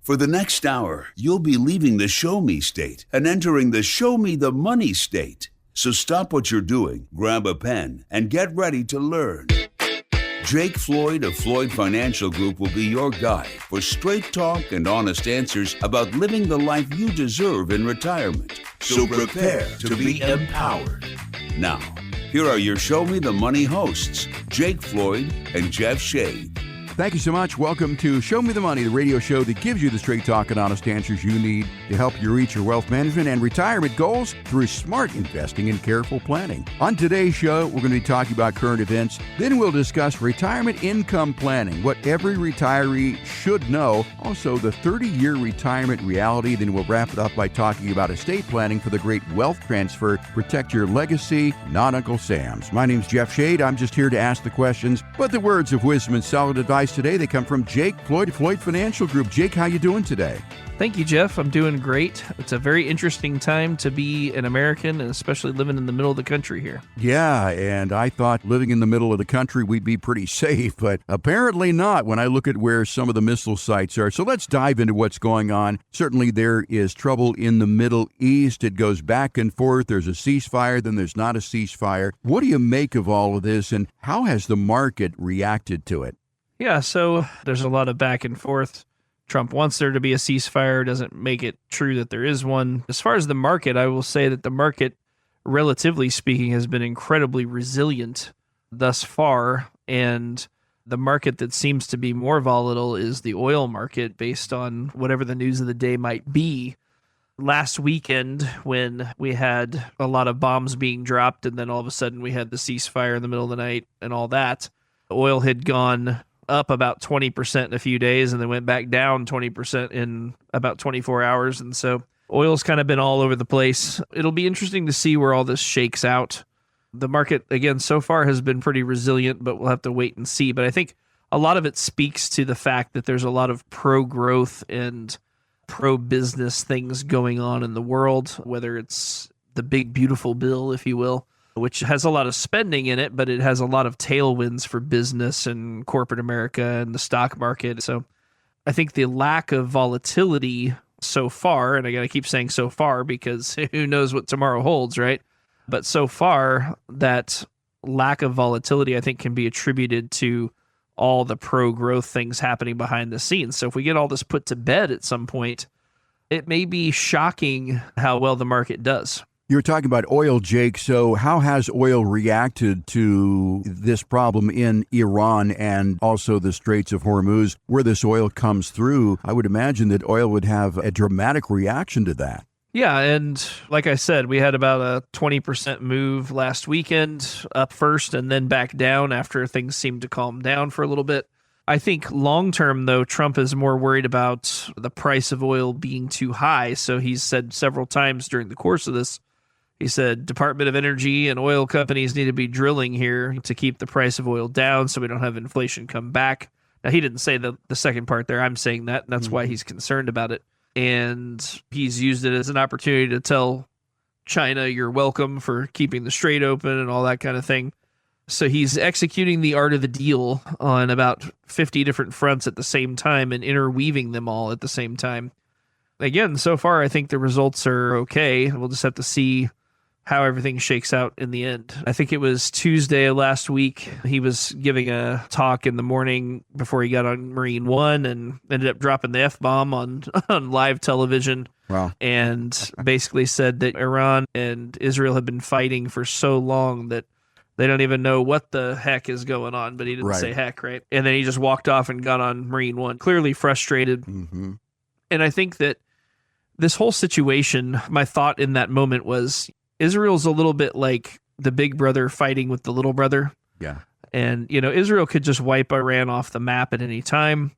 For the next hour, you'll be leaving the Show Me state and entering the Show Me the Money state. So stop what you're doing, grab a pen, and get ready to learn. Jake Floyd of Floyd Financial Group will be your guide for straight talk and honest answers about living the life you deserve in retirement. So prepare to be empowered. Now, here are your Show Me the Money hosts, Jake Floyd and Jeff Shade. Thank you so much. Welcome to Show Me the Money, the radio show that gives you the straight talk and honest answers you need to help you reach your wealth management and retirement goals through smart investing and careful planning. On today's show, we're going to be talking about current events. Then we'll discuss retirement income planning, what every retiree should know. Also, the 30-year retirement reality. Then we'll wrap it up by talking about estate planning for the great wealth transfer. Protect your legacy, not Uncle Sam's. My name's Jeff Shade. I'm just here to ask the questions, but the words of wisdom and solid advice today, they come from Jake Floyd, Floyd Financial Group. Jake, how you doing today? Thank you, Jeff. I'm doing great. It's a very interesting time to be an American, and especially living in the middle of the country here. Yeah, and I thought living in the middle of the country we'd be pretty safe, but apparently not when I look at where some of the missile sites are. So let's dive into what's going on. Certainly there is trouble in the Middle East. It goes back and forth. There's a ceasefire, then there's not a ceasefire. What do you make of all of this, and how has the market reacted to it? Yeah, so there's a lot of back and forth. Trump wants there to be a ceasefire, doesn't make it true that there is one. As far as the market, I will say that the market, relatively speaking, has been incredibly resilient thus far. And the market that seems to be more volatile is the oil market, based on whatever the news of the day might be. Last weekend, when we had a lot of bombs being dropped, and then all of a sudden we had the ceasefire in the middle of the night and all that, oil had gone up about 20% in a few days, and then went back down 20% in about 24 hours. And so oil's kind of been all over the place. It'll be interesting to see where all this shakes out. The market, again, so far has been pretty resilient, but we'll have to wait and see. But I think a lot of it speaks to the fact that there's a lot of pro-growth and pro-business things going on in the world, whether it's the big, beautiful bill, if you will, which has a lot of spending in it, but it has a lot of tailwinds for business and corporate America and the stock market. So I think the lack of volatility so far, and I got to keep saying so far because who knows what tomorrow holds, right? But so far, that lack of volatility, I think, can be attributed to all the pro-growth things happening behind the scenes. So if we get all this put to bed at some point, it may be shocking how well the market does. You're talking about oil, Jake. So how has oil reacted to this problem in Iran and also the Straits of Hormuz, where this oil comes through? I would imagine that oil would have a dramatic reaction to that. Yeah, and like I said, we had about a 20% move last weekend, up first and then back down after things seemed to calm down for a little bit. I think long-term, though, Trump is more worried about the price of oil being too high. So he's said several times during the course of this, he said Department of Energy and oil companies need to be drilling here to keep the price of oil down so we don't have inflation come back. Now, he didn't say the second part there. I'm saying that, and that's why he's concerned about it. And he's used it as an opportunity to tell China, you're welcome for keeping the strait open and all that kind of thing. So he's executing the art of the deal on about 50 different fronts at the same time and interweaving them all at the same time. Again, so far, I think the results are okay. We'll just have to see how everything shakes out in the end. I think it was Tuesday of last week. He was giving a talk in the morning before he got on Marine One and ended up dropping the F-bomb on live television. Wow. And basically said that Iran and Israel have been fighting for so long that they don't even know what the heck is going on, but he didn't say heck, right? And then he just walked off and got on Marine One, clearly frustrated. Mm-hmm. And I think that this whole situation, my thought in that moment was, Israel's a little bit like the big brother fighting with the little brother. Yeah. And, you know, Israel could just wipe Iran off the map at any time,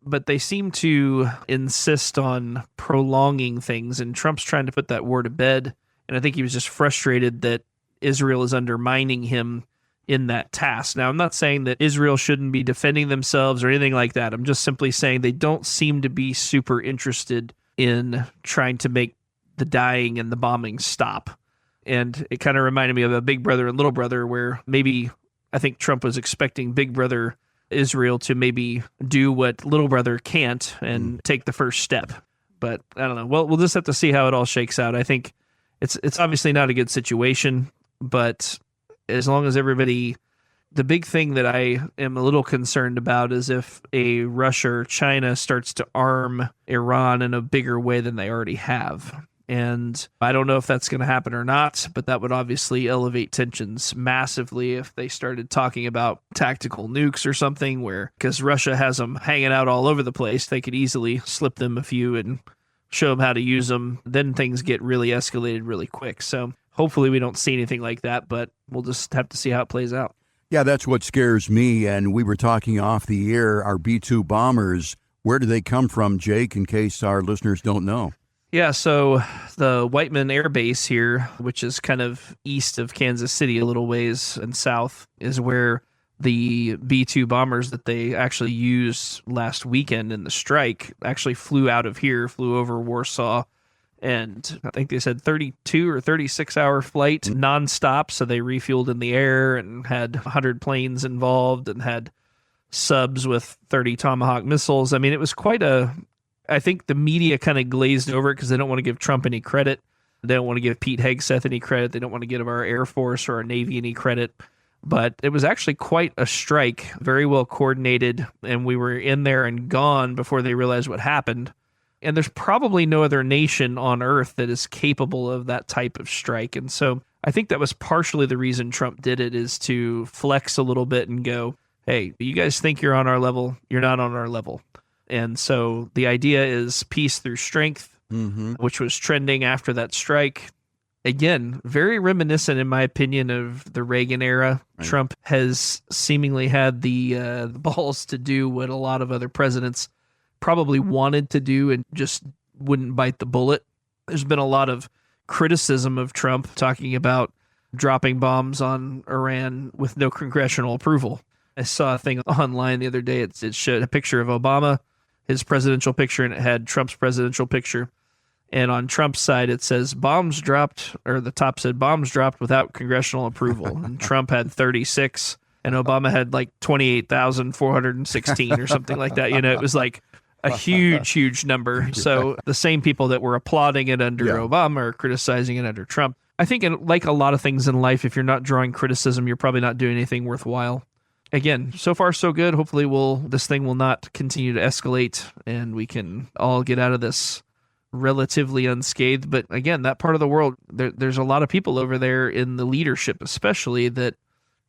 but they seem to insist on prolonging things, and Trump's trying to put that war to bed. And I think he was just frustrated that Israel is undermining him in that task. Now, I'm not saying that Israel shouldn't be defending themselves or anything like that. I'm just simply saying they don't seem to be super interested in trying to make the dying and the bombing stop. And it kind of reminded me of a big brother and little brother, where maybe I think Trump was expecting big brother Israel to maybe do what little brother can't and take the first step. But I don't know. Well, we'll just have to see how it all shakes out. I think it's obviously not a good situation, but as long as everybody, the big thing that I am a little concerned about is if a Russia or China starts to arm Iran in a bigger way than they already have. And I don't know if that's going to happen or not, but that would obviously elevate tensions massively if they started talking about tactical nukes or something, where, because Russia has them hanging out all over the place, they could easily slip them a few and show them how to use them. Then things get really escalated really quick. So hopefully we don't see anything like that, but we'll just have to see how it plays out. Yeah, that's what scares me. And we were talking off the air, our B-2 bombers, where do they come from, Jake, in case our listeners don't know? Yeah, so the Whiteman Air Base here, which is kind of east of Kansas City, a little ways and south, is where the B-2 bombers that they actually used last weekend in the strike actually flew out of here, flew over Warsaw, and I think they said 32 or 36-hour flight nonstop, so they refueled in the air and had 100 planes involved and had subs with 30 Tomahawk missiles. I mean, it was quite a... I think the media kind of glazed over it because they don't want to give Trump any credit. They don't want to give Pete Hegseth any credit. They don't want to give our Air Force or our Navy any credit. But it was actually quite a strike, very well coordinated, and we were in there and gone before they realized what happened. And there's probably no other nation on Earth that is capable of that type of strike. And so I think that was partially the reason Trump did it, is to flex a little bit and go, hey, you guys think you're on our level. You're not on our level. And so the idea is peace through strength, which was trending after that strike. Again, very reminiscent, in my opinion, of the Reagan era. Right. Trump has seemingly had the balls to do what a lot of other presidents probably wanted to do and just wouldn't bite the bullet. There's been a lot of criticism of Trump talking about dropping bombs on Iran with no congressional approval. I saw a thing online the other day. It showed a picture of Obama, his presidential picture, and it had Trump's presidential picture. And on Trump's side, it says bombs dropped, or the top said bombs dropped without congressional approval. And Trump had 36, and Obama had like 28,416 or something like that. You know, it was like a huge number. So the same people that were applauding it under Obama are criticizing it under Trump. I think, like a lot of things in life, if you're not drawing criticism, you're probably not doing anything worthwhile. Again, so far so good. Hopefully this thing will not continue to escalate and we can all get out of this relatively unscathed. But again, that part of the world, there's a lot of people over there in the leadership especially that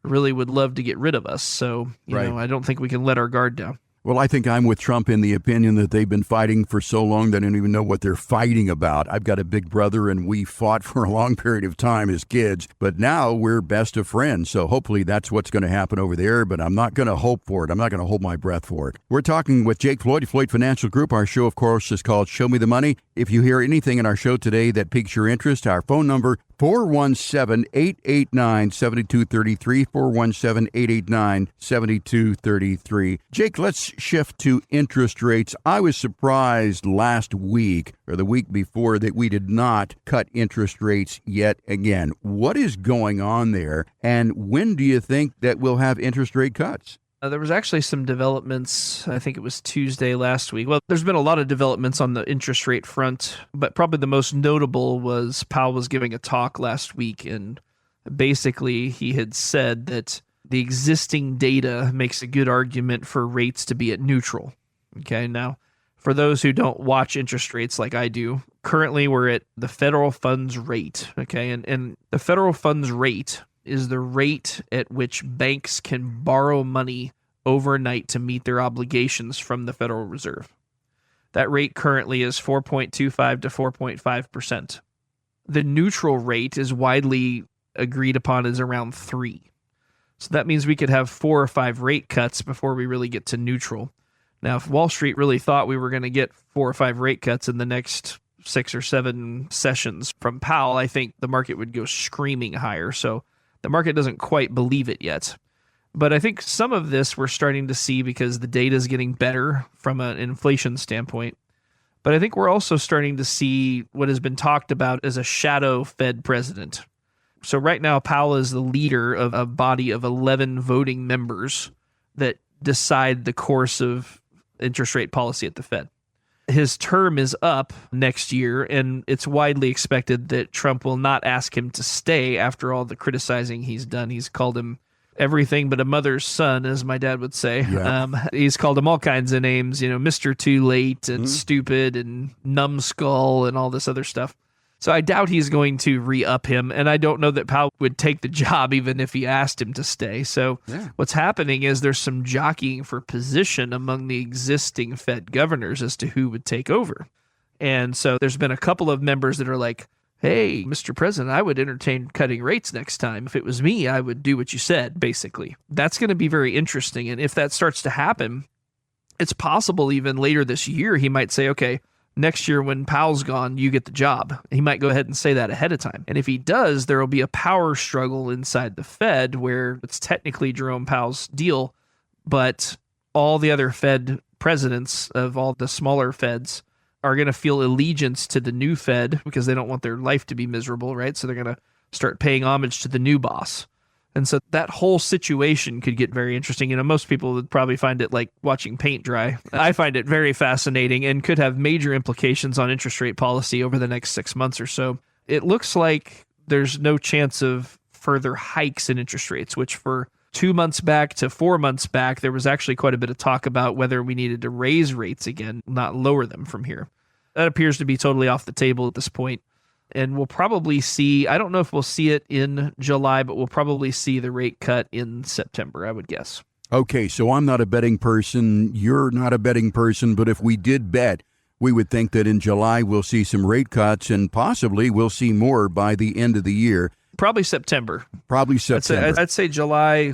really would love to get rid of us. So, you know, I don't think we can let our guard down. Well, I think I'm with Trump in the opinion that they've been fighting for so long they don't even know what they're fighting about. I've got a big brother, and we fought for a long period of time as kids, but now we're best of friends. So hopefully that's what's going to happen over there, but I'm not going to hope for it. I'm not going to hold my breath for it. We're talking with Jake Floyd, Floyd Financial Group. Our show, of course, is called Show Me the Money. If you hear anything in our show today that piques your interest, our phone number, 417-889-7233, 417-889-7233. Jake, let's shift to interest rates. I was surprised last week or the week before that we did not cut interest rates yet again. What is going on there, and when do you think that we'll have interest rate cuts? There was actually some developments, I think it was Tuesday last week. Well, there's been a lot of developments on the interest rate front, but probably the most notable was Powell was giving a talk last week, and basically he had said that the existing data makes a good argument for rates to be at neutral. Okay, now, for those who don't watch interest rates like I do, currently we're at the federal funds rate, okay, and the federal funds rate is the rate at which banks can borrow money overnight to meet their obligations from the Federal Reserve. That rate currently is 4.25 to 4.5%. The neutral rate is widely agreed upon as around 3. So that means we could have 4 or 5 rate cuts before we really get to neutral. Now, if Wall Street really thought we were going to get 4 or 5 rate cuts in the next 6 or 7 sessions from Powell, I think the market would go screaming higher. So the market doesn't quite believe it yet. But I think some of this we're starting to see because the data is getting better from an inflation standpoint. But I think we're also starting to see what has been talked about as a shadow Fed president. So right now, Powell is the leader of a body of 11 voting members that decide the course of interest rate policy at the Fed. His term is up next year, and it's widely expected that Trump will not ask him to stay after all the criticizing he's done. He's called him everything but a mother's son, as my dad would say. Yeah. He's called him all kinds of names, Mr. Too Late and stupid and numbskull and all this other stuff. So I doubt he's going to re-up him, and I don't know that Powell would take the job even if he asked him to stay. So What's happening is there's some jockeying for position among the existing Fed governors as to who would take over. And so there's been a couple of members that are like, hey, Mr. President, I would entertain cutting rates next time. If it was me, I would do what you said, basically. That's going to be very interesting. And if that starts to happen, it's possible even later this year he might say, okay, next year when Powell's gone, you get the job. He might go ahead and say that ahead of time. And if he does, there will be a power struggle inside the Fed where it's technically Jerome Powell's deal, but all the other Fed presidents of all the smaller Feds are going to feel allegiance to the new Fed because they don't want their life to be miserable, right? So they're going to start paying homage to the new boss. And so that whole situation could get very interesting. Most people would probably find it like watching paint dry. I find it very fascinating and could have major implications on interest rate policy over the next 6 months or so. It looks like there's no chance of further hikes in interest rates, which for 2 months back to 4 months back, there was actually quite a bit of talk about whether we needed to raise rates again, not lower them from here. That appears to be totally off the table at this point. And we'll probably see, I don't know if we'll see it in July, but we'll probably see the rate cut in September, I would guess. Okay, so I'm not a betting person. You're not a betting person. But if we did bet, we would think that in July we'll see some rate cuts and possibly we'll see more by the end of the year. Probably September. Probably September. I'd say July,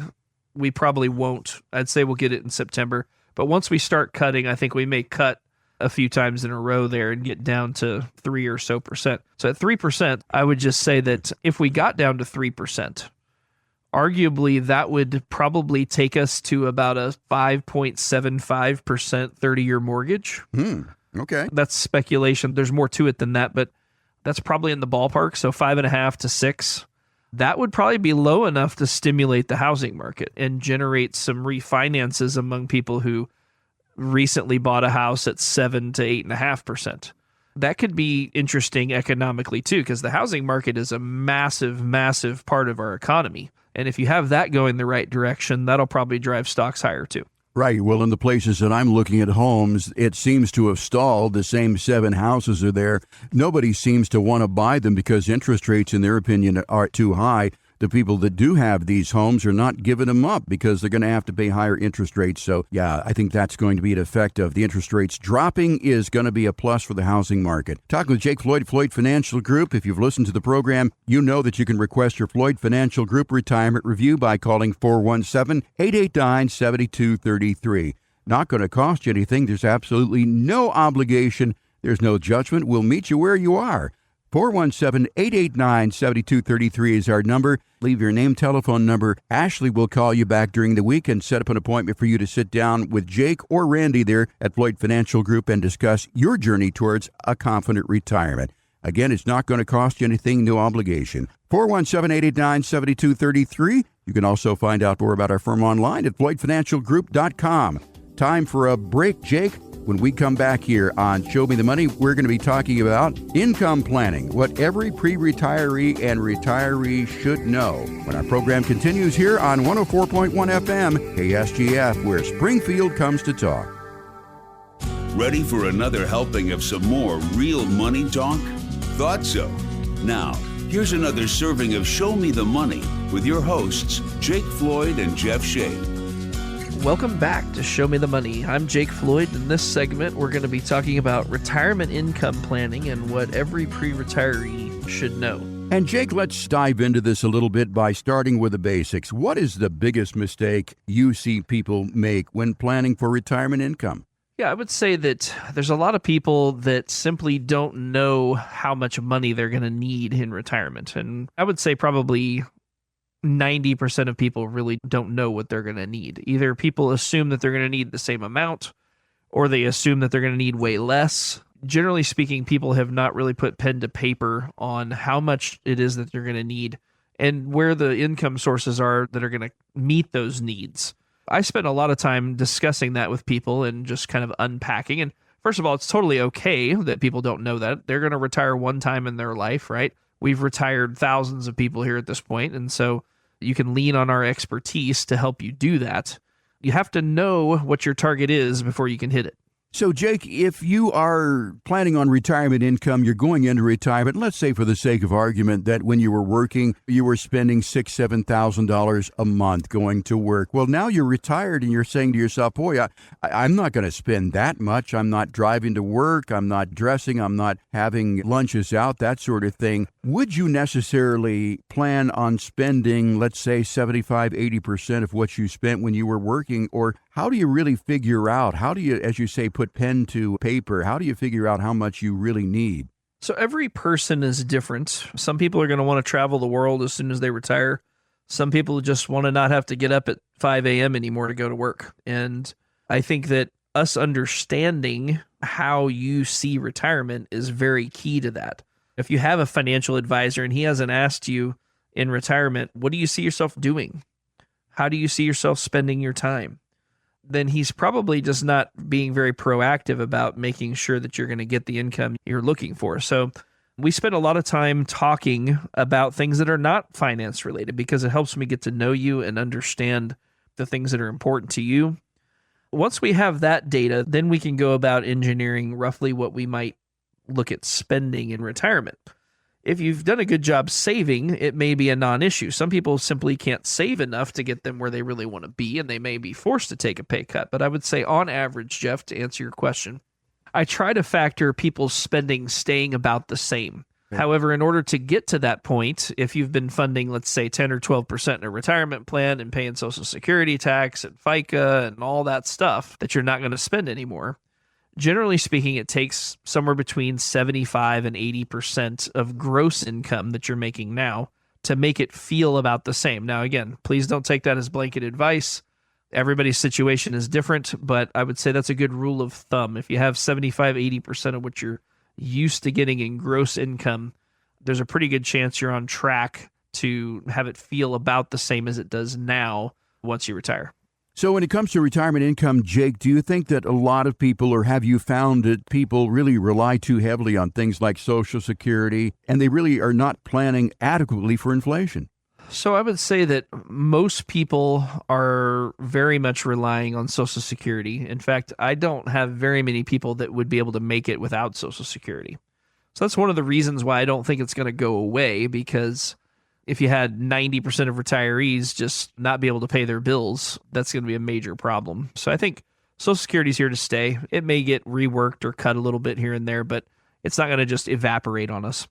we probably won't. I'd say we'll get it in September. But once we start cutting, I think we may cut a few times in a row there and get down to 3 or so percent. So at 3%, I would just say that if we got down to 3%, arguably that would probably take us to about a 5.75% 30-year mortgage. Okay. That's speculation. There's more to it than that, but that's probably in the ballpark. So 5.5 to 6. That would probably be low enough to stimulate the housing market and generate some refinances among people who recently bought a house at 7 to 8.5%. That could be interesting economically too, because the housing market is a massive, massive part of our economy. And if you have that going the right direction, that'll probably drive stocks higher too. Right. Well, in the places that I'm looking at homes, it seems to have stalled. The same 7 houses are there. Nobody seems to want to buy them because interest rates, in their opinion, are too high. The people that do have these homes are not giving them up because they're going to have to pay higher interest rates. So, yeah, I think that's going to be an effect of the interest rates dropping is going to be a plus for the housing market. Talking with Jake Floyd, Floyd Financial Group. If you've listened to the program, you know that you can request your Floyd Financial Group retirement review by calling 417-889-7233. Not going to cost you anything. There's absolutely no obligation. There's no judgment. We'll meet you where you are. 417-889-7233 is our number. Leave your name, telephone number. Ashley will call you back during the week and set up an appointment for you to sit down with Jake or Randy there at Floyd Financial Group and discuss your journey towards a confident retirement. Again, it's not going to cost you anything, no obligation. 417-889-7233. You can also find out more about our firm online at floydfinancialgroup.com. Time for a break, Jake. When we come back here on Show Me the Money, we're going to be talking about income planning, what every pre-retiree and retiree should know. When our program continues here on 104.1 FM, KSGF, where Springfield comes to talk. Ready for another helping of some more real money talk? Thought so. Now, here's another serving of Show Me the Money with your hosts, Jake Floyd and Jeff Shea. Welcome back to Show Me the Money. I'm Jake Floyd. In this segment, we're going to be talking about retirement income planning and what every pre-retiree should know. And Jake, let's dive into this a little bit by starting with the basics. What is the biggest mistake you see people make when planning for retirement income? Yeah, I would say that there's a lot of people that simply don't know how much money they're going to need in retirement. And I would say probably 90% of people really don't know what they're going to need. Either people assume that they're going to need the same amount, or they assume that they're going to need way less. Generally speaking, people have not really put pen to paper on how much it is that they're going to need and where the income sources are that are going to meet those needs. I spend a lot of time discussing that with people and just kind of unpacking. And first of all, it's totally okay that people don't know that. They're going to retire one time in their life, right? We've retired thousands of people here at this point, and so you can lean on our expertise to help you do that. You have to know what your target is before you can hit it. So, Jake, if you are planning on retirement income, you're going into retirement, let's say for the sake of argument that when you were working, you were spending $6,000, $7,000 a month going to work. Well, now you're retired and you're saying to yourself, boy, I'm not going to spend that much. I'm not driving to work. I'm not dressing. I'm not having lunches out, that sort of thing. Would you necessarily plan on spending, let's say, 75, 80% of what you spent when you were working? Or how do you really figure out, how do you, as you say, put pen to paper, how do you figure out how much you really need? So every person is different. Some people are going to want to travel the world as soon as they retire. Some people just want to not have to get up at 5 a.m. anymore to go to work. And I think that us understanding how you see retirement is very key to that. If you have a financial advisor and he hasn't asked you in retirement, what do you see yourself doing? How do you see yourself spending your time? Then he's probably just not being very proactive about making sure that you're going to get the income you're looking for. So we spend a lot of time talking about things that are not finance related because it helps me get to know you and understand the things that are important to you. Once we have that data, then we can go about engineering roughly what we might look at spending in retirement. If you've done a good job saving, it may be a non-issue. Some people simply can't save enough to get them where they really want to be, and they may be forced to take a pay cut. But I would say on average, Jeff, to answer your question, I try to factor people's spending staying about the same. Okay. However, in order to get to that point, if you've been funding, let's say 10 or 12% in a retirement plan and paying Social Security tax and FICA and all that stuff that you're not going to spend anymore, generally speaking, it takes somewhere between 75 and 80% of gross income that you're making now to make it feel about the same. Now, again, please don't take that as blanket advice. Everybody's situation is different, but I would say that's a good rule of thumb. If you have 75, 80% of what you're used to getting in gross income, there's a pretty good chance you're on track to have it feel about the same as it does now once you retire. So when it comes to retirement income, Jake, do you think that a lot of people, or have you found that people really rely too heavily on things like Social Security, and they really are not planning adequately for inflation? So I would say that most people are very much relying on Social Security. In fact, I don't have very many people that would be able to make it without Social Security. So that's one of the reasons why I don't think it's going to go away, because if you had 90% of retirees just not be able to pay their bills, that's going to be a major problem. So I think Social Security is here to stay. It may get reworked or cut a little bit here and there, but it's not going to just evaporate on us.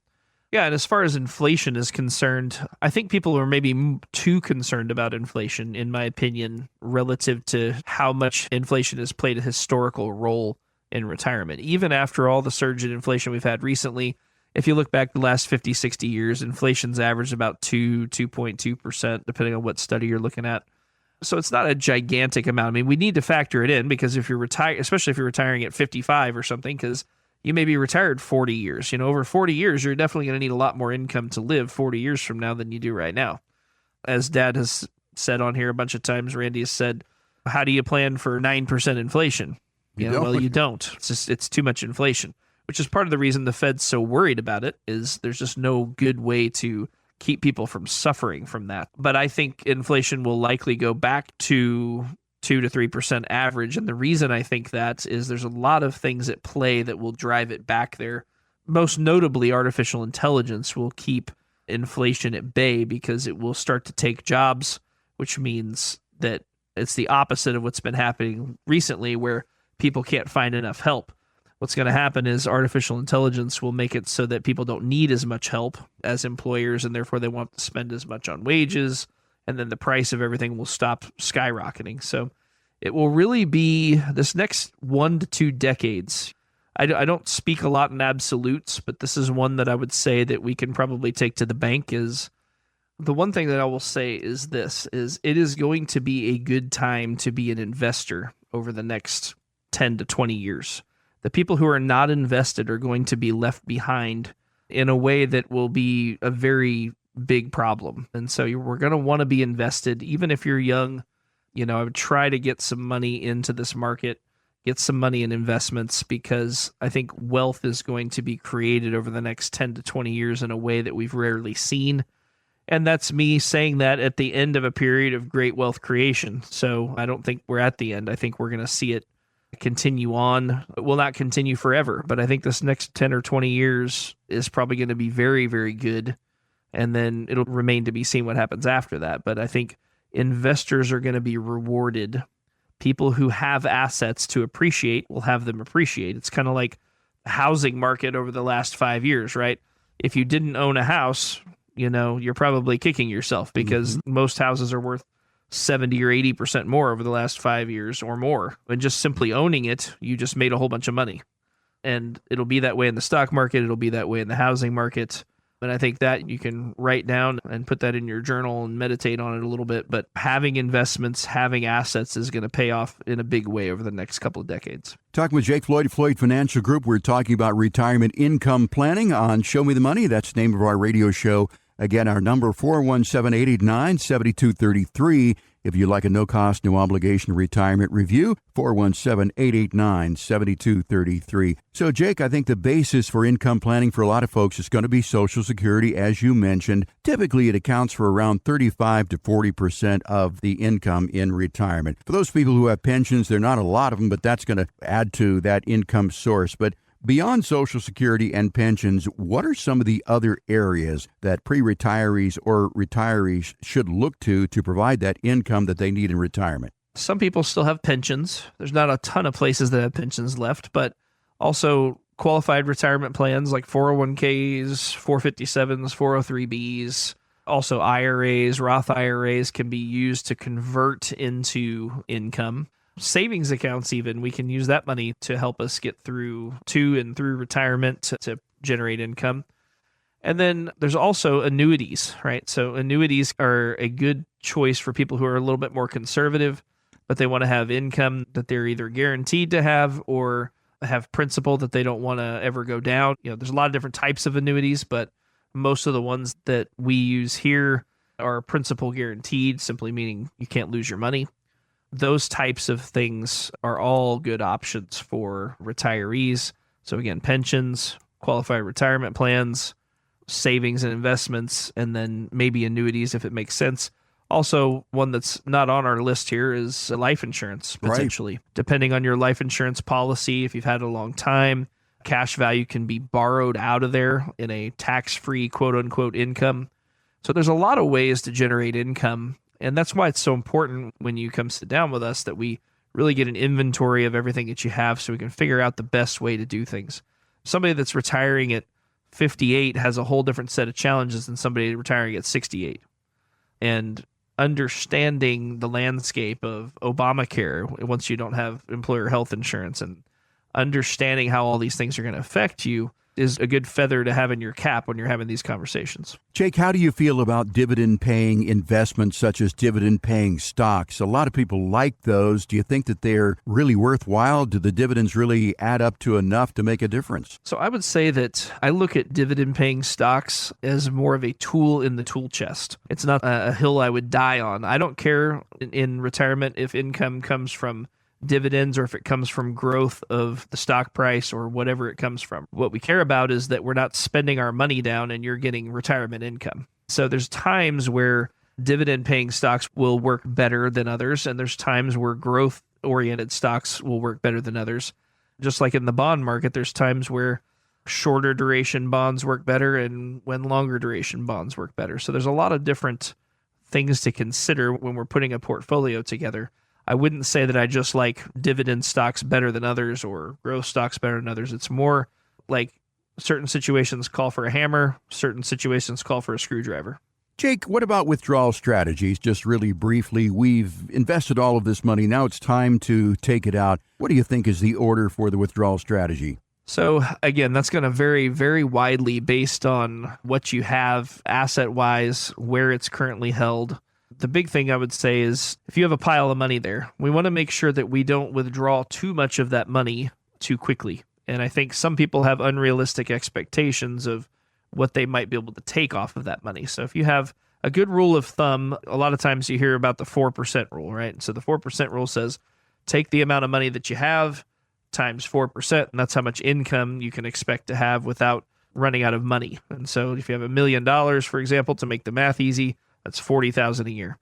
Yeah, and as far as inflation is concerned, I think people are maybe too concerned about inflation, in my opinion, relative to how much inflation has played a historical role in retirement. Even after all the surge in inflation we've had recently, if you look back the last 50, 60 years, inflation's averaged about 2.2%, depending on what study you're looking at. So it's not a gigantic amount. I mean, we need to factor it in, because if you're retired, especially if you're retiring at 55 or something, because you may be retired 40 years. You know, over 40 years, you're definitely going to need a lot more income to live 40 years from now than you do right now. As Dad has said on here a bunch of times, Randy has said, how do you plan for 9% inflation? Well, you don't. It's too much inflation, which is part of the reason the Fed's so worried about it, is there's just no good way to keep people from suffering from that. But I think inflation will likely go back to 2 to 3% average. And the reason I think that is there's a lot of things at play that will drive it back there. Most notably, artificial intelligence will keep inflation at bay, because it will start to take jobs, which means that it's the opposite of what's been happening recently, where people can't find enough help. What's going to happen is artificial intelligence will make it so that people don't need as much help as employers, and therefore they won't have to spend as much on wages, and then the price of everything will stop skyrocketing. So it will really be this next 1 to 2 decades. I don't speak a lot in absolutes, but this is one that I would say that we can probably take to the bank. Is the one thing that I will say is this, is it is going to be a good time to be an investor over the next 10 to 20 years. The people who are not invested are going to be left behind in a way that will be a very big problem. And so we're going to want to be invested, even if you're young. I would try to get some money into this market, get some money in investments, because I think wealth is going to be created over the next 10 to 20 years in a way that we've rarely seen. And that's me saying that at the end of a period of great wealth creation. So I don't think we're at the end. I think we're going to see it continue on. It will not continue forever, but I think this next 10 or 20 years is probably going to be very, very good. And then it'll remain to be seen what happens after that. But I think investors are going to be rewarded. People who have assets to appreciate will have them appreciate. It's kind of like the housing market over the last 5 years, right? If you didn't own a house, you're probably kicking yourself, because most houses are worth 70 or 80% more over the last 5 years or more. And just simply owning it, you just made a whole bunch of money. And it'll be that way in the stock market. It'll be that way in the housing market. And I think that you can write down and put that in your journal and meditate on it a little bit. But having investments, having assets is going to pay off in a big way over the next couple of decades. Talking with Jake Floyd, Floyd Financial Group. We're talking about retirement income planning on Show Me the Money. That's the name of our radio show. Again, our number 417-889-7233. If you'd like a no-cost, no-obligation retirement review, 417-889-7233. So, Jake, I think the basis for income planning for a lot of folks is going to be Social Security, as you mentioned. Typically, it accounts for around 35 to 40% of the income in retirement. For those people who have pensions, there are not a lot of them, but that's going to add to that income source. But beyond Social Security and pensions, what are some of the other areas that pre-retirees or retirees should look to provide that income that they need in retirement? Some people still have pensions. There's not a ton of places that have pensions left, but also qualified retirement plans like 401ks, 457s, 403bs, also IRAs, Roth IRAs can be used to convert into income. Savings accounts, even, we can use that money to help us get through retirement to generate income. And then there's also annuities, right? So annuities are a good choice for people who are a little bit more conservative, but they want to have income that they're either guaranteed to have or have principal that they don't want to ever go down. There's a lot of different types of annuities, but most of the ones that we use here are principal guaranteed, simply meaning you can't lose your money. Those types of things are all good options for retirees. So again, pensions, qualified retirement plans, savings and investments, and then maybe annuities if it makes sense. Also, one that's not on our list here is life insurance, potentially. Right. Depending on your life insurance policy, if you've had it a long time, cash value can be borrowed out of there in a tax-free, quote-unquote, income. So there's a lot of ways to generate income. And that's why it's so important when you come sit down with us that we really get an inventory of everything that you have so we can figure out the best way to do things. Somebody that's retiring at 58 has a whole different set of challenges than somebody retiring at 68. And understanding the landscape of Obamacare once you don't have employer health insurance and understanding how all these things are going to affect you is a good feather to have in your cap when you're having these conversations. Jake, how do you feel about dividend-paying investments such as dividend-paying stocks? A lot of people like those. Do you think that they're really worthwhile? Do the dividends really add up to enough to make a difference? So I would say that I look at dividend-paying stocks as more of a tool in the tool chest. It's not a hill I would die on. I don't care in retirement if income comes from dividends or if it comes from growth of the stock price or whatever it comes from. What we care about is that we're not spending our money down and you're getting retirement income. So there's times where dividend paying stocks will work better than others, and there's times where growth oriented stocks will work better than others. Just like in the bond market, there's times where shorter duration bonds work better and when longer duration bonds work better. So there's a lot of different things to consider when we're putting a portfolio together. I wouldn't say that I just like dividend stocks better than others or growth stocks better than others. It's more like certain situations call for a hammer, certain situations call for a screwdriver. Jake, what about withdrawal strategies? Just really briefly, we've invested all of this money. Now it's time to take it out. What do you think is the order for the withdrawal strategy? So again, that's going to vary very widely based on what you have asset-wise, where it's currently held. The big thing I would say is if you have a pile of money there, we want to make sure that we don't withdraw too much of that money too quickly. And I think some people have unrealistic expectations of what they might be able to take off of that money. So if you have a good rule of thumb, a lot of times you hear about the 4% rule, right? So the 4% rule says take the amount of money that you have times 4%, and that's how much income you can expect to have without running out of money. And so if you have $1 million, for example, to make the math easy, that's $40,000 a year.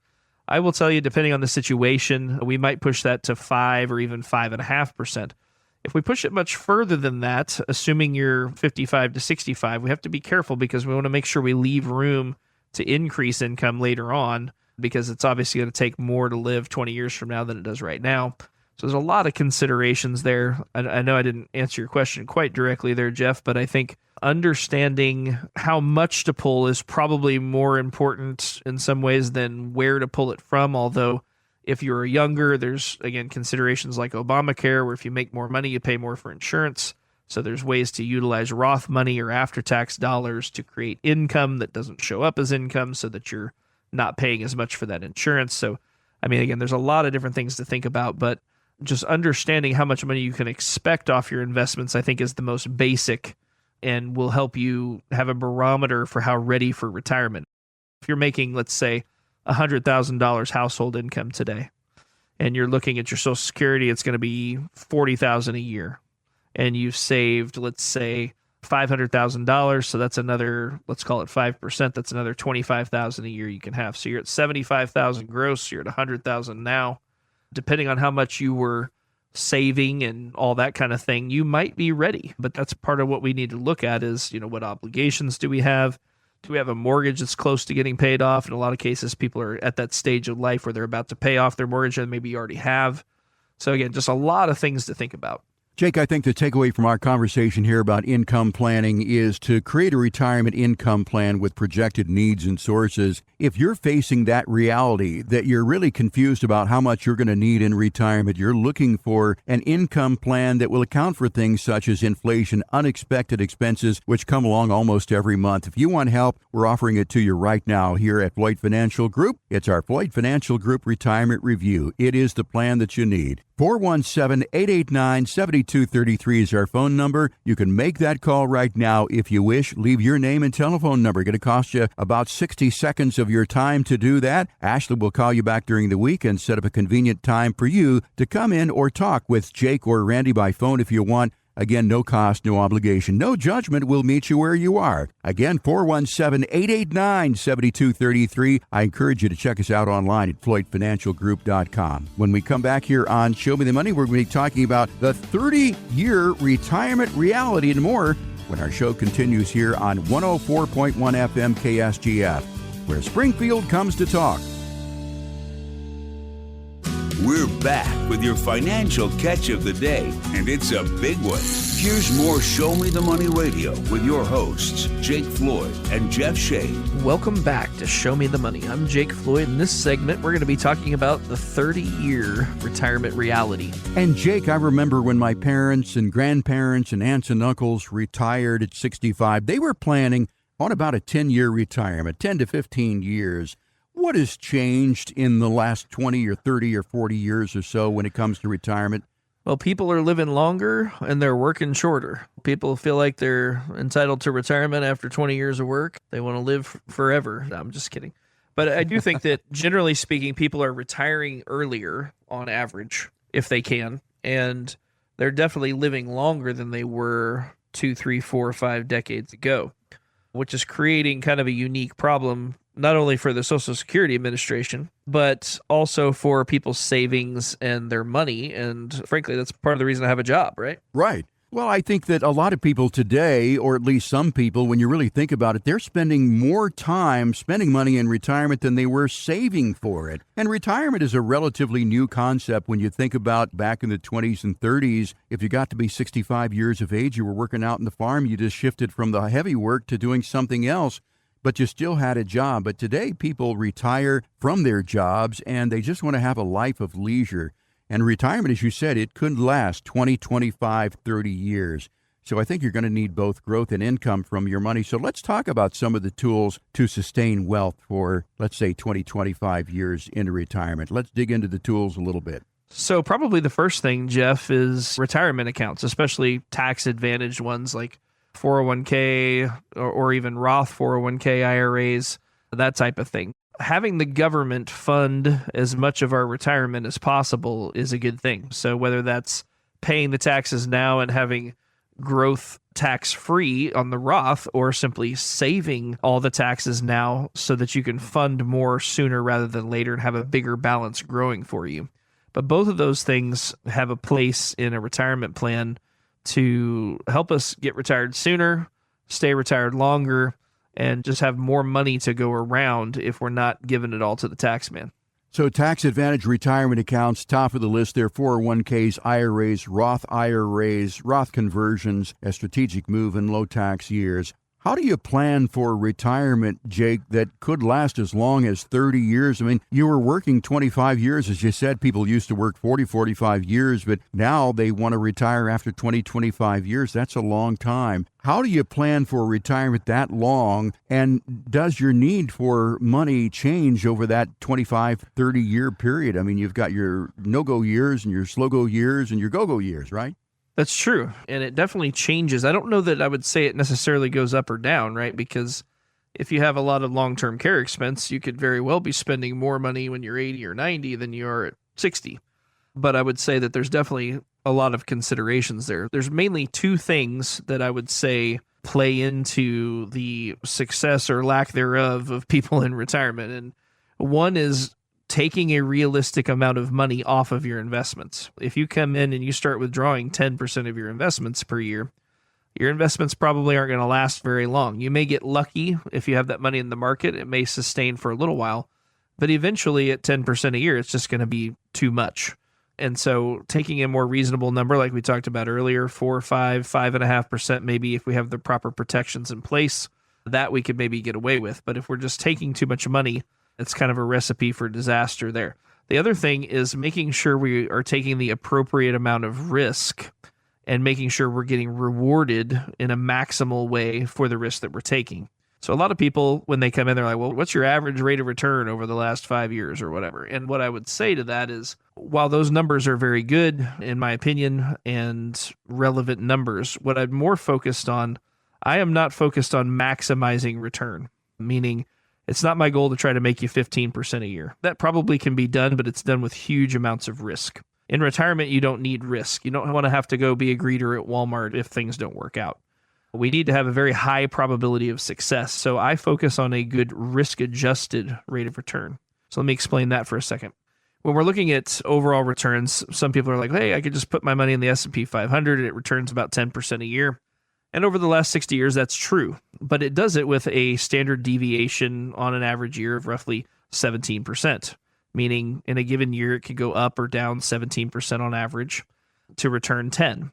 I will tell you, depending on the situation, we might push that to 5 or even 5.5%. If we push it much further than that, assuming you're 55 to 65, we have to be careful because we want to make sure we leave room to increase income later on, because it's obviously going to take more to live 20 years from now than it does right now. So there's a lot of considerations there. I know I didn't answer your question quite directly there, Jeff, but I think understanding how much to pull is probably more important in some ways than where to pull it from. Although if you're younger, there's, again, considerations like Obamacare, where if you make more money, you pay more for insurance. So there's ways to utilize Roth money or after-tax dollars to create income that doesn't show up as income so that you're not paying as much for that insurance. So, I mean, again, there's a lot of different things to think about, but just understanding how much money you can expect off your investments, I think, is the most basic and will help you have a barometer for how ready for retirement. If you're making, let's say, $100,000 household income today, and you're looking at your Social Security, it's going to be $40,000 a year, and you've saved, let's say, $500,000. So that's another, let's call it 5%. That's another $25,000 a year you can have. So you're at $75,000 gross. You're at $100,000 now. Depending on how much you were saving and all that kind of thing, you might be ready. But that's part of what we need to look at is, what obligations do we have? Do we have a mortgage that's close to getting paid off? In a lot of cases, people are at that stage of life where they're about to pay off their mortgage and maybe you already have. So again, just a lot of things to think about. Jake, I think the takeaway from our conversation here about income planning is to create a retirement income plan with projected needs and sources. If you're facing that reality, that you're really confused about how much you're going to need in retirement, you're looking for an income plan that will account for things such as inflation, unexpected expenses, which come along almost every month. If you want help, we're offering it to you right now here at Floyd Financial Group. It's our Floyd Financial Group Retirement Review. It is the plan that you need. 417-889-7233 is our phone number. You can make that call right now if you wish. Leave your name and telephone number. Going to cost you about 60 seconds of your time to do that. Ashley will call you back during the week and set up a convenient time for you to come in or talk with Jake or Randy by phone if you want. Again, no cost, no obligation, no judgment. We'll meet you where you are. Again, 417-889-7233. I encourage you to check us out online at FloydFinancialGroup.com. When we come back here on Show Me the Money, we're going to be talking about the 30-year retirement reality and more when our show continues here on 104.1 FM KSGF, where Springfield comes to talk. We're back with your financial catch of the day, and it's a big one. Here's more Show Me the Money Radio with your hosts, Jake Floyd and Jeff Shea. Welcome back to Show Me the Money. I'm Jake Floyd. In this segment, we're going to be talking about the 30-year retirement reality. And Jake, I remember when my parents and grandparents and aunts and uncles retired at 65, they were planning on about a 10-year retirement, 10 to 15 years. What has changed in the last 20 or 30 or 40 years or so when it comes to retirement? Well, people are living longer and they're working shorter. People feel like they're entitled to retirement after 20 years of work. They want to live forever. No, I'm just kidding. But I do think that generally speaking, people are retiring earlier on average if they can. And they're definitely living longer than they were 2, 3, 4, 5 decades ago, which is creating kind of a unique problem, not only for the Social Security Administration, but also for people's savings and their money. And frankly, that's part of the reason I have a job, right? Right. Well, I think that a lot of people today, or at least some people, when you really think about it, they're spending more time spending money in retirement than they were saving for it. And retirement is a relatively new concept when you think about back in the 20s and 30s. If you got to be 65 years of age, you were working out in the farm, you just shifted from the heavy work to doing something else, but you still had a job. But today, people retire from their jobs and they just want to have a life of leisure. And retirement, as you said, it could last 20, 25, 30 years. So I think you're going to need both growth and income from your money. So let's talk about some of the tools to sustain wealth for, let's say, 20, 25 years into retirement. Let's dig into the tools a little bit. So probably the first thing, Jeff, is retirement accounts, especially tax-advantaged ones like 401k or even Roth 401k IRAs. that type of thing. Having the government fund as much of our retirement as possible is a good thing. So whether that's paying the taxes now and having growth tax-free on the Roth, or simply saving all the taxes now so that you can fund more sooner rather than later and have a bigger balance growing for you. But both of those things have a place in a retirement plan to help us get retired sooner, stay retired longer, and just have more money to go around if we're not giving it all to the tax man. So tax advantage retirement accounts, top of the list there, 401ks, IRAs, Roth conversions, a strategic move in low tax years. How do you plan for retirement, Jake, that could last as long as 30 years? I mean, you were working 25 years, as you said. People used to work 40, 45 years, but now they want to retire after 20, 25 years. That's a long time. How do you plan for retirement that long? And does your need for money change over that 25, 30-year period? I mean, you've got your no-go years and your slow-go years and your go-go years, right? That's true. And it definitely changes. I don't know that I would say it necessarily goes up or down, right? Because if you have a lot of long-term care expense, you could very well be spending more money when you're 80 or 90 than you are at 60. But I would say that there's definitely a lot of considerations there. There's mainly two things that I would say play into the success or lack thereof of people in retirement. And one is taking a realistic amount of money off of your investments. If you come in and you start withdrawing 10% of your investments per year, your investments probably aren't going to last very long. You may get lucky if you have that money in the market. It may sustain for a little while, but eventually at 10% a year, it's just going to be too much. And so taking a more reasonable number, like we talked about earlier, 4, 5, 5.5%, maybe if we have the proper protections in place, that we could maybe get away with. But if we're just taking too much money, it's kind of a recipe for disaster there. The other thing is making sure we are taking the appropriate amount of risk and making sure we're getting rewarded in a maximal way for the risk that we're taking. So a lot of people, when they come in, they're like, well, what's your average rate of return over the last 5 years or whatever? And what I would say to that is, while those numbers are very good, in my opinion, and relevant numbers, what I'm more focused on, I am not focused on maximizing return, meaning it's not my goal to try to make you 15% a year. That probably can be done, but it's done with huge amounts of risk. In retirement, you don't need risk. You don't want to have to go be a greeter at Walmart if things don't work out. We need to have a very high probability of success. So I focus on a good risk-adjusted rate of return. So let me explain that for a second. When we're looking at overall returns, some people are like, hey, I could just put my money in the S&P 500 and it returns about 10% a year. And over the last 60 years, that's true. But it does it with a standard deviation on an average year of roughly 17%, meaning in a given year, it could go up or down 17% on average to return 10.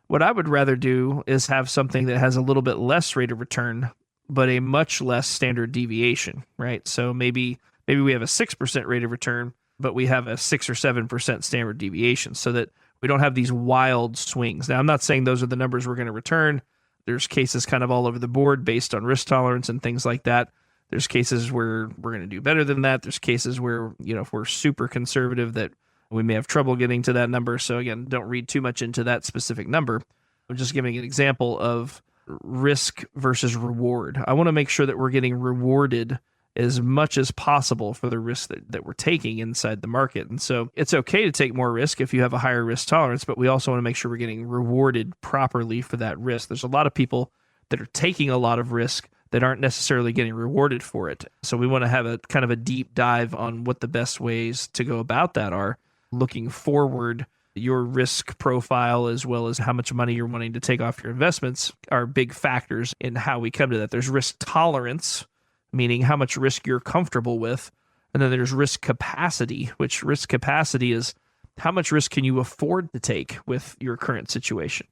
What I would rather do is have something that has a little bit less rate of return, but a much less standard deviation, right? So maybe we have a 6% rate of return, but we have a 6 or 7% standard deviation so that we don't have these wild swings. Now, I'm not saying those are the numbers we're going to return. There's cases kind of all over the board based on risk tolerance and things like that. There's cases where we're going to do better than that. There's cases where, if we're super conservative, that we may have trouble getting to that number. So again, don't read too much into that specific number. I'm just giving an example of risk versus reward. I want to make sure that we're getting rewarded as much as possible for the risk that we're taking inside the market. And so it's okay to take more risk if you have a higher risk tolerance, but we also want to make sure we're getting rewarded properly for that risk. There's a lot of people that are taking a lot of risk that aren't necessarily getting rewarded for it. So we want to have a kind of a deep dive on what the best ways to go about that are. Looking forward, your risk profile as well as how much money you're wanting to take off your investments are big factors in how we come to that. There's risk tolerance, meaning how much risk you're comfortable with. And then there's risk capacity, which risk capacity is how much risk can you afford to take with your current situation.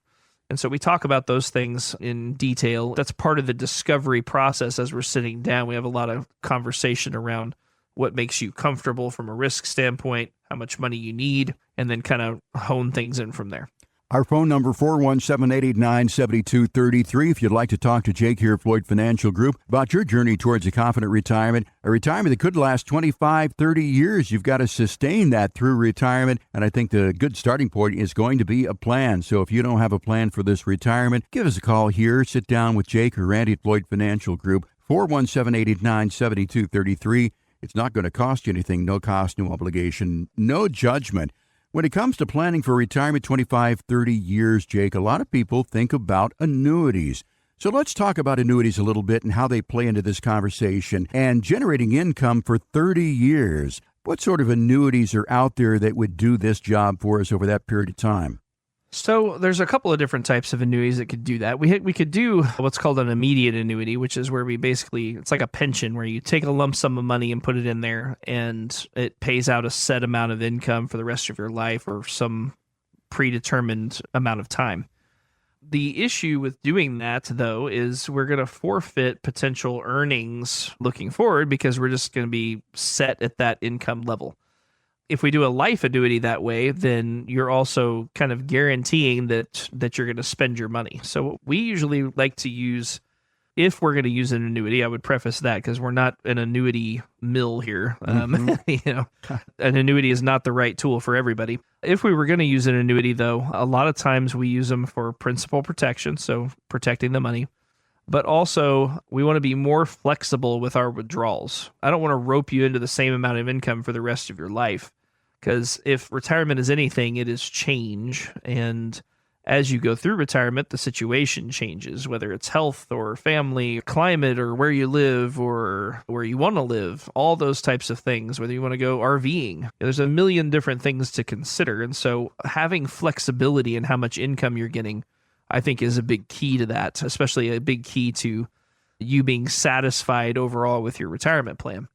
And so we talk about those things in detail. That's part of the discovery process as we're sitting down. We have a lot of conversation around what makes you comfortable from a risk standpoint, how much money you need, and then kind of hone things in from there. Our phone number, 417-889-7233. If you'd like to talk to Jake here at Floyd Financial Group about your journey towards a confident retirement, a retirement that could last 25, 30 years. You've got to sustain that through retirement. And I think the good starting point is going to be a plan. So if you don't have a plan for this retirement, give us a call here. Sit down with Jake or Randy at Floyd Financial Group. 417-889-7233. It's not going to cost you anything. No cost, no obligation, no judgment. When it comes to planning for retirement 25, 30 years, Jake, a lot of people think about annuities. So let's talk about annuities a little bit and how they play into this conversation and generating income for 30 years. What sort of annuities are out there that would do this job for us over that period of time? So there's a couple of different types of annuities that could do that. We could do what's called an immediate annuity, which is where we basically, it's like a pension where you take a lump sum of money and put it in there and it pays out a set amount of income for the rest of your life or some predetermined amount of time. The issue with doing that, though, is we're going to forfeit potential earnings looking forward because we're just going to be set at that income level. If we do a life annuity that way, then you're also kind of guaranteeing that you're going to spend your money. So we usually like to use, if we're going to use an annuity, I would preface that because we're not an annuity mill here. An annuity is not the right tool for everybody. If we were going to use an annuity, though, a lot of times we use them for principal protection, so protecting the money. But also, we want to be more flexible with our withdrawals. I don't want to rope you into the same amount of income for the rest of your life. Because if retirement is anything, it is change. And as you go through retirement, the situation changes, whether it's health or family, climate, or where you live or where you want to live, all those types of things, whether you want to go RVing. There's a million different things to consider. And so having flexibility in how much income you're getting, I think, is a big key to that, especially a big key to you being satisfied overall with your retirement plan.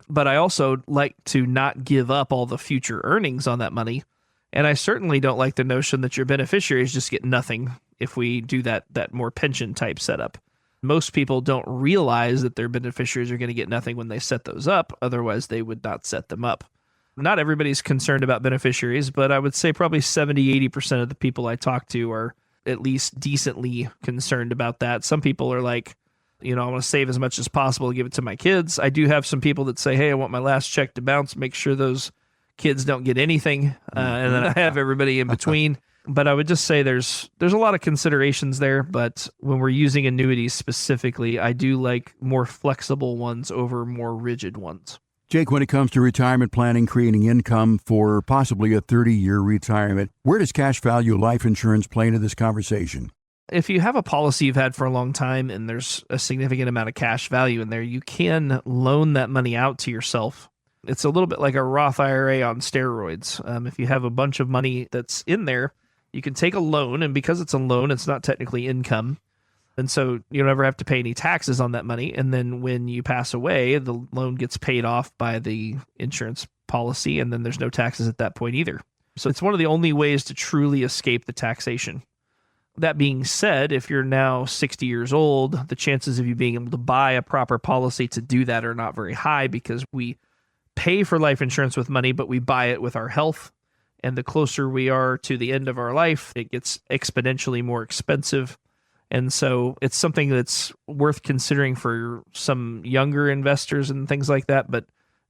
But I also like to not give up all the future earnings on that money. And I certainly don't like the notion that your beneficiaries just get nothing if we do that more pension type setup. Most people don't realize that their beneficiaries are going to get nothing when they set those up. Otherwise, they would not set them up. Not everybody's concerned about beneficiaries, but I would say probably 70-80% of the people I talk to are at least decently concerned about that. Some people are like, I want to save as much as possible to give it to my kids. I do have some people that say, hey, I want my last check to bounce, make sure those kids don't get anything. And then I have everybody in between. But I would just say there's a lot of considerations there. But when we're using annuities specifically, I do like more flexible ones over more rigid ones. Jake, when it comes to retirement planning, creating income for possibly a 30-year retirement, where does cash value life insurance play into this conversation? If you have a policy you've had for a long time and there's a significant amount of cash value in there, you can loan that money out to yourself. It's a little bit like a Roth IRA on steroids. If you have a bunch of money that's in there, you can take a loan, and because it's a loan, it's not technically income. And so you don't ever have to pay any taxes on that money. And then when you pass away, the loan gets paid off by the insurance policy, and then there's no taxes at that point either. So it's one of the only ways to truly escape the taxation. That being said, if you're now 60 years old, the chances of you being able to buy a proper policy to do that are not very high because we pay for life insurance with money, but we buy it with our health. And the closer we are to the end of our life, it gets exponentially more expensive. And so it's something that's worth considering for some younger investors and things like that. But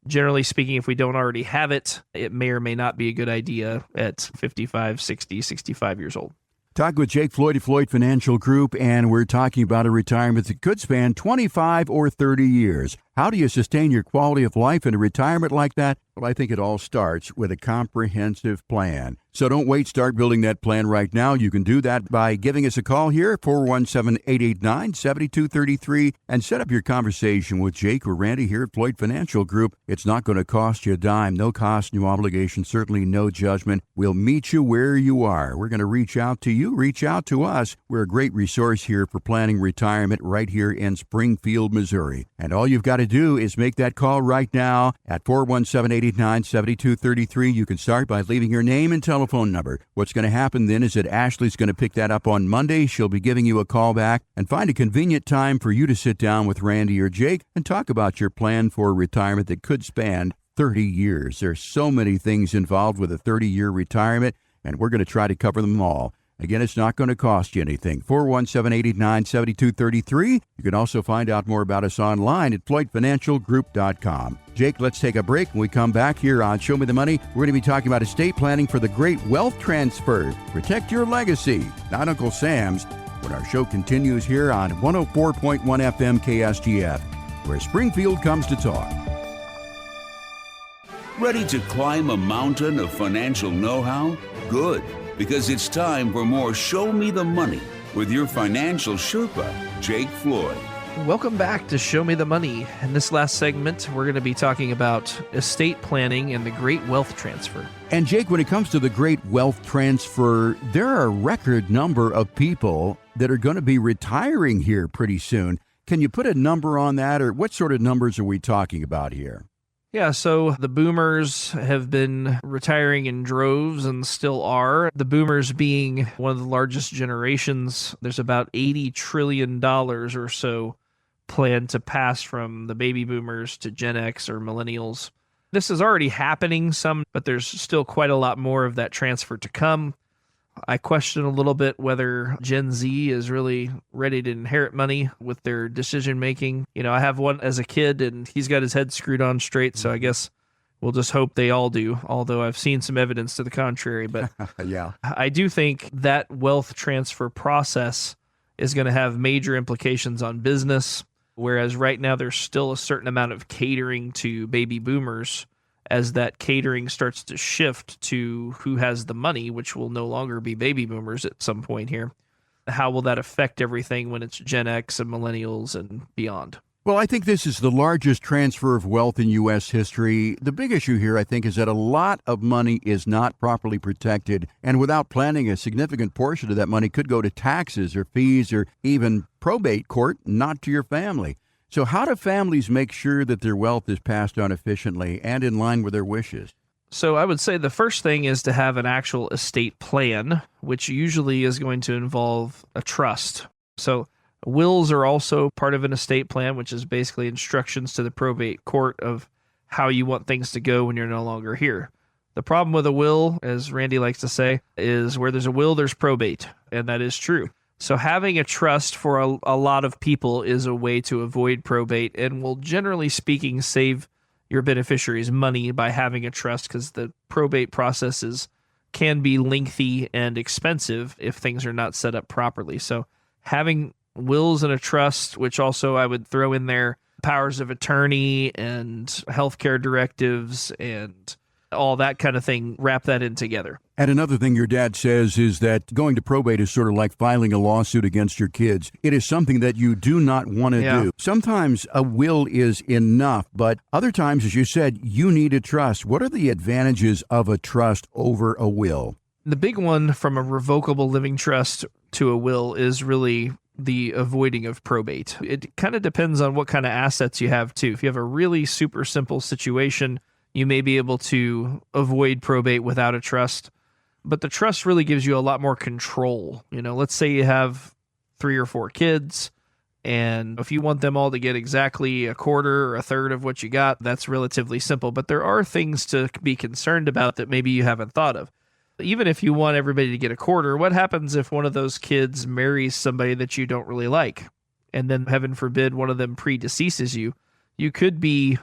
generally speaking, if we don't already have it, it may or may not be a good idea at 55, 60, 65 years old. Talking with Jake Floyd of Floyd Financial Group, and we're talking about a retirement that could span 25 or 30 years. How do you sustain your quality of life in a retirement like that? Well, I think it all starts with a comprehensive plan. So don't wait. Start building that plan right now. You can do that by giving us a call here, 417-889-7233, and set up your conversation with Jake or Randy here at Floyd Financial Group. It's not going to cost you a dime. No cost, no obligation, certainly no judgment. We'll meet you where you are. We're going to reach out to you, reach out to us. We're a great resource here for planning retirement right here in Springfield, Missouri. And all you've got to do is make that call right now at 417-889-7233. You can start by leaving your name and telephone number. What's going to happen then is that Ashley's going to pick that up on Monday. She'll be giving you a call back and find a convenient time for you to sit down with Randy or Jake and talk about your plan for retirement that could span 30 years. There's so many things involved with a 30-year retirement, and we're going to try to cover them all. Again, it's not going to cost you anything. 417-889-7233. You can also find out more about us online at FloydFinancialGroup.com. Jake, let's take a break. When we come back here on Show Me the Money, we're going to be talking about estate planning for the great wealth transfer. Protect your legacy, not Uncle Sam's. when our show continues here on 104.1 FM KSGF, where Springfield comes to talk. Ready to climb a mountain of financial know-how? Good, because it's time for more Show Me the Money with your financial Sherpa, Jake Floyd. Welcome back to Show Me the Money. In this last segment, we're going to be talking about estate planning and the great wealth transfer. And Jake, when it comes to the great wealth transfer, there are a record number of people that are going to be retiring here pretty soon. Can you put a number on that, or what sort of numbers are we talking about here? Yeah, so the boomers have been retiring in droves and still are. The boomers being one of the largest generations. There's about $80 trillion or so planned to pass from the baby boomers to Gen X or millennials. This is already happening some, but there's still quite a lot more of that transfer to come. I question a little bit whether Gen Z is really ready to inherit money with their decision making. You know, I have one as a kid and he's got his head screwed on straight, so I guess we'll just hope they all do, although I've seen some evidence to the contrary. But yeah, I do think that wealth transfer process is going to have major implications on business, whereas right now there's still a certain amount of catering to baby boomers. As that catering starts to shift to who has the money, which will no longer be baby boomers at some point here, how will that affect everything when it's Gen X and millennials and beyond? Well, I think this is the largest transfer of wealth in U.S. history. The big issue here, I think, is that a lot of money is not properly protected, and without planning, a significant portion of that money could go to taxes or fees or even probate court, not to your family. So how do families make sure that their wealth is passed on efficiently and in line with their wishes? So I would say the first thing is to have an actual estate plan, which usually is going to involve a trust. So wills are also part of an estate plan, which is basically instructions to the probate court of how you want things to go when you're no longer here. The problem with a will, as Randy likes to say, is where there's a will, there's probate, and that is true. So having a trust for a lot of people is a way to avoid probate and will, generally speaking, save your beneficiaries money by having a trust, because the probate processes can be lengthy and expensive if things are not set up properly. So having wills and a trust, which also I would throw in there powers of attorney and healthcare directives and all that kind of thing, wrap that in together. And another thing your dad says is that going to probate is sort of like filing a lawsuit against your kids. It is something that you do not want to do. Sometimes a will is enough, but other times, as you said, you need a trust. What are the advantages of a trust over a will? The big one from a revocable living trust to a will is really the avoiding of probate. It kind of depends on what kind of assets you have, too. If you have a really super simple situation, you may be able to avoid probate without a trust, but the trust really gives you a lot more control. You know, let's say you have 3 or 4 kids, and if you want them all to get exactly a quarter or a third of what you got, that's relatively simple. But there are things to be concerned about that maybe you haven't thought of. Even if you want everybody to get a quarter, what happens if one of those kids marries somebody that you don't really like, and then, heaven forbid, one of them predeceases you? You could be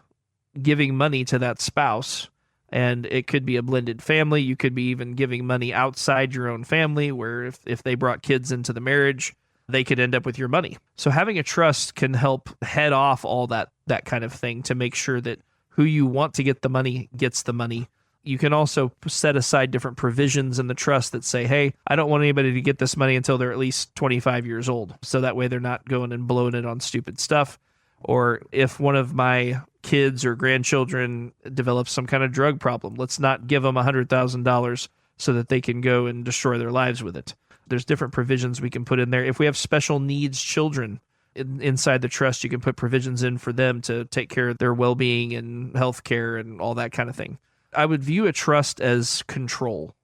giving money to that spouse, and it could be a blended family. You could be even giving money outside your own family, where if they brought kids into the marriage, they could end up with your money. So having a trust can help head off all that kind of thing to make sure that who you want to get the money gets the money. You can also set aside different provisions in the trust that say, hey, I don't want anybody to get this money until they're at least 25 years old. So that way they're not going and blowing it on stupid stuff. Or if one of my kids or grandchildren develops some kind of drug problem, let's not give them $100,000 so that they can go and destroy their lives with it. There's different provisions we can put in there. If we have special needs children inside the trust, you can put provisions in for them to take care of their well-being and health care and all that kind of thing. I would view a trust as control.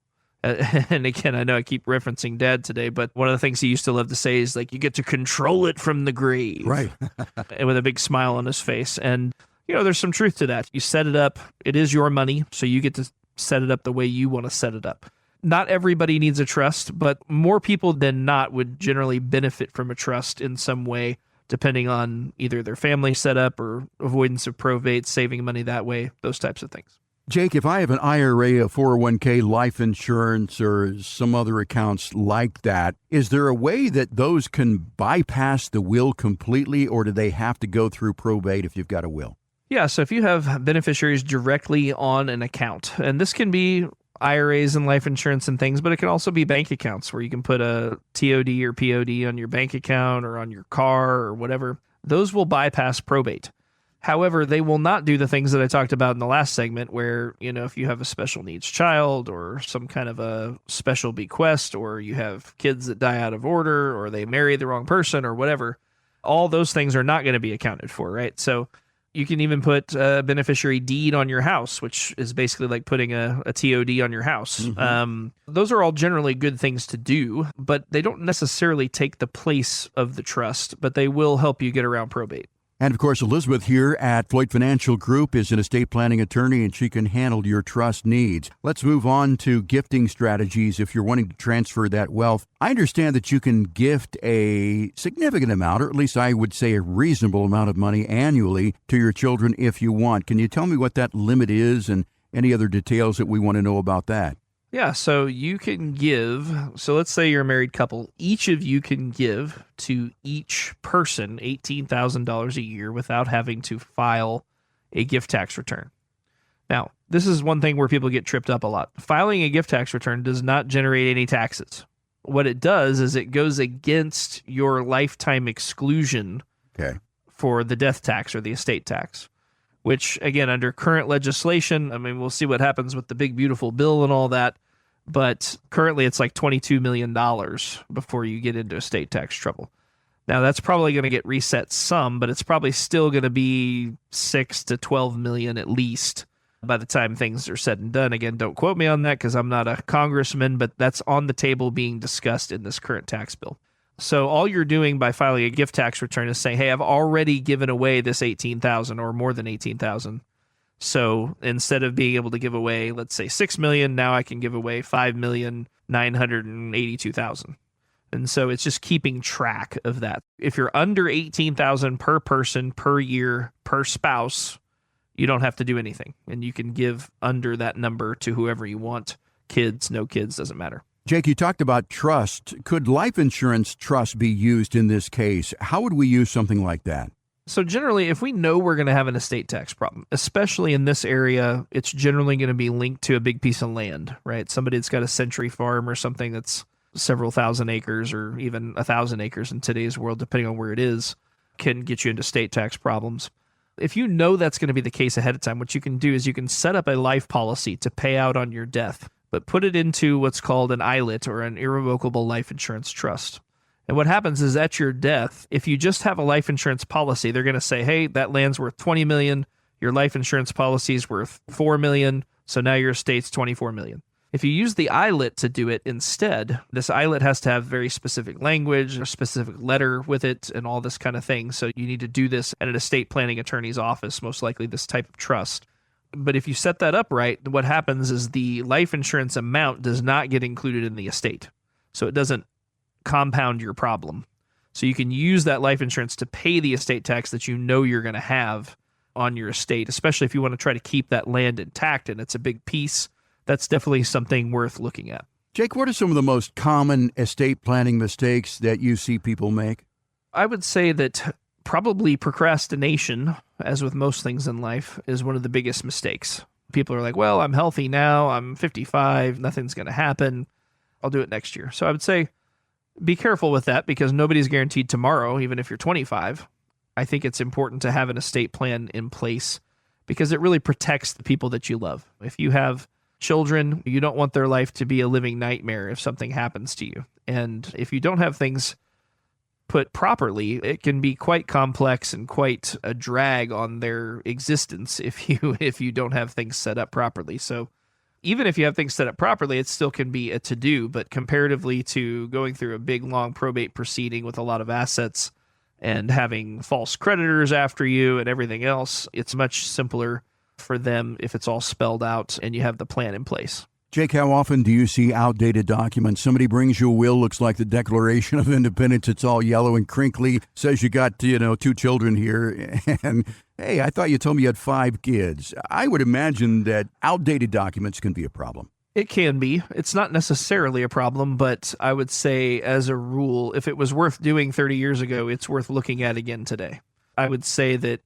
And again, I know I keep referencing Dad today, but one of the things he used to love to say is, like, you get to control it from the grave. Right. And with a big smile on his face. And, you know, there's some truth to that. You set it up. It is your money, so you get to set it up the way you want to set it up. Not everybody needs a trust, but more people than not would generally benefit from a trust in some way, depending on either their family setup or avoidance of probate, saving money that way, those types of things. Jake, if I have an IRA, a 401k, life insurance, or some other accounts like that, is there a way that those can bypass the will completely, or do they have to go through probate if you've got a will? Yeah, so if you have beneficiaries directly on an account, and this can be IRAs and life insurance and things, but it can also be bank accounts where you can put a TOD or POD on your bank account or on your car or whatever, those will bypass probate. However, they will not do the things that I talked about in the last segment where, if you have a special needs child or some kind of a special bequest, or you have kids that die out of order, or they marry the wrong person or whatever, all those things are not going to be accounted for, right? So you can even put a beneficiary deed on your house, which is basically like putting a TOD on your house. Mm-hmm. Those are all generally good things to do, but they don't necessarily take the place of the trust, but they will help you get around probate. And of course, Elizabeth here at Floyd Financial Group is an estate planning attorney, and she can handle your trust needs. Let's move on to gifting strategies if you're wanting to transfer that wealth. I understand that you can gift a significant amount, or at least I would say a reasonable amount of money annually to your children if you want. Can you tell me what that limit is and any other details that we want to know about that? Yeah, so you can give, so let's say you're a married couple, each of you can give to each person $18,000 a year without having to file a gift tax return. Now, this is one thing where people get tripped up a lot. Filing a gift tax return does not generate any taxes. What it does is it goes against your lifetime exclusion for the death tax or the estate tax, which, again, under current legislation, I mean, we'll see what happens with the big, beautiful bill and all that, but currently it's like $22 million before you get into estate tax trouble. Now, that's probably going to get reset some, but it's probably still going to be 6 to 12 million at least by the time things are said and done. Again, don't quote me on that because I'm not a congressman, but that's on the table being discussed in this current tax bill. So all you're doing by filing a gift tax return is saying, hey, I've already given away this $18,000 or more than $18,000. So instead of being able to give away, let's say $6 million, now I can give away $5,982,000. And so it's just keeping track of that. If you're under $18,000 per person per year per spouse, you don't have to do anything, and you can give under that number to whoever you want. Kids, no kids, doesn't matter. Jake, you talked about trust. Could life insurance trust be used in this case? How would we use something like that? So generally, if we know we're going to have an estate tax problem, especially in this area, it's generally going to be linked to a big piece of land, right? Somebody that's got a century farm or something that's several thousand acres or even 1,000 acres in today's world, depending on where it is, can get you into estate tax problems. If you know that's going to be the case ahead of time, what you can do is you can set up a life policy to pay out on your death, but put it into what's called an ILIT or an irrevocable life insurance trust. And what happens is at your death, if you just have a life insurance policy, they're going to say, hey, that land's worth $20 million. Your life insurance policy is worth $4 million. So now your estate's $24 million. If you use the ILIT to do it instead, this ILIT has to have very specific language, a specific letter with it, and all this kind of thing. So you need to do this at an estate planning attorney's office, most likely this type of trust. But if you set that up right, what happens is the life insurance amount does not get included in the estate. So it doesn't compound your problem. So you can use that life insurance to pay the estate tax that you know you're going to have on your estate, especially if you want to try to keep that land intact and it's a big piece. That's definitely something worth looking at. Jake, what are some of the most common estate planning mistakes that you see people make? I would say that probably procrastination, as with most things in life, is one of the biggest mistakes. People are like, well, I'm healthy now, I'm 55, nothing's going to happen, I'll do it next year. So I would say be careful with that because nobody's guaranteed tomorrow, even if you're 25. I think it's important to have an estate plan in place because it really protects the people that you love. If you have children, you don't want their life to be a living nightmare if something happens to you. And if you don't have things put properly, it can be quite complex and quite a drag on their existence if you don't have things set up properly. So even if you have things set up properly, it still can be a to-do, but comparatively to going through a big, long probate proceeding with a lot of assets and having false creditors after you and everything else, it's much simpler for them if it's all spelled out and you have the plan in place. Jake, how often do you see outdated documents? Somebody brings you a will, looks like the Declaration of Independence. It's all yellow and crinkly, says you got, 2 children here, and hey, I thought you told me you had 5 kids. I would imagine that outdated documents can be a problem. It can be. It's not necessarily a problem, but I would say as a rule, if it was worth doing 30 years ago, it's worth looking at again today. I would say that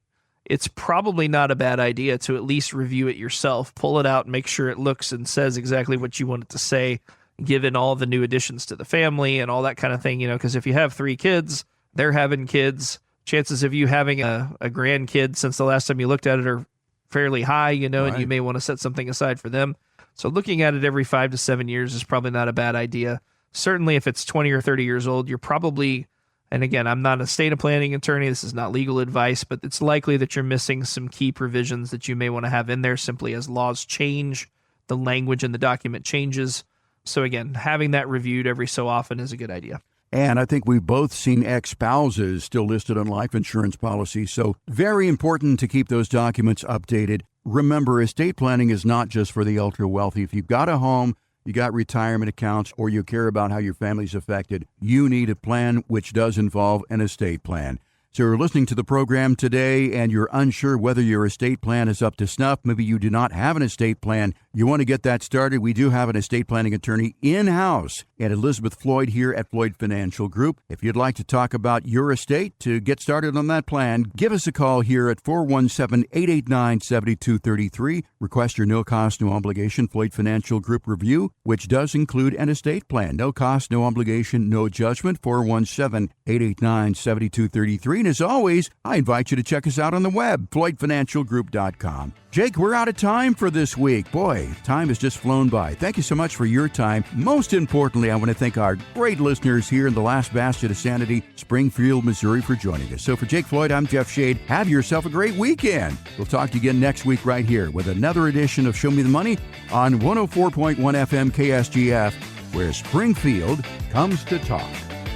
it's probably not a bad idea to at least review it yourself, pull it out, make sure it looks and says exactly what you want it to say, given all the new additions to the family and all that kind of thing, because if you have 3 kids, they're having kids, chances of you having a grandkid since the last time you looked at it are fairly high, Right. and you may want to set something aside for them. So looking at it every 5 to 7 years is probably not a bad idea. Certainly if it's 20 or 30 years old, you're probably, and again, I'm not a estate planning attorney, this is not legal advice, but it's likely that you're missing some key provisions that you may want to have in there simply as laws change, the language in the document changes. So again, having that reviewed every so often is a good idea. And I think we've both seen ex-spouses still listed on life insurance policies, so very important to keep those documents updated. Remember, estate planning is not just for the ultra-wealthy. If you've got a home, you got retirement accounts, or you care about how your family's affected, you need a plan which does involve an estate plan. So you're listening to the program today and you're unsure whether your estate plan is up to snuff. Maybe you do not have an estate plan. You want to get that started. We do have an estate planning attorney in-house and Elizabeth Floyd here at Floyd Financial Group. If you'd like to talk about your estate to get started on that plan, give us a call here at 417-889-7233. Request your no-cost, no-obligation Floyd Financial Group review, which does include an estate plan. No cost, no obligation, no judgment. 417-889-7233. And as always, I invite you to check us out on the web, FloydFinancialGroup.com. Jake, we're out of time for this week. Boy, time has just flown by. Thank you so much for your time. Most importantly, I want to thank our great listeners here in the last bastion of sanity, Springfield, Missouri, for joining us. So for Jake Floyd, I'm Jeff Shade. Have yourself a great weekend. We'll talk to you again next week right here with another edition of Show Me the Money on 104.1 FM KSGF, where Springfield comes to talk.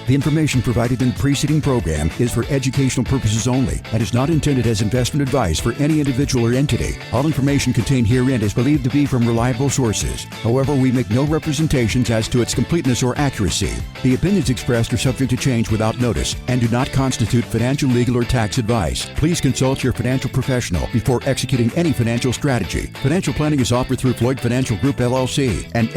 The information provided in the preceding program is for educational purposes only and is not intended as investment advice for any individual or entity. All information contained herein is believed to be from reliable sources. However, we make no representations as to its completeness or accuracy. The opinions expressed are subject to change without notice and do not constitute financial, legal, or tax advice. Please consult your financial professional before executing any financial strategy. Financial planning is offered through Floyd Financial Group, LLC, and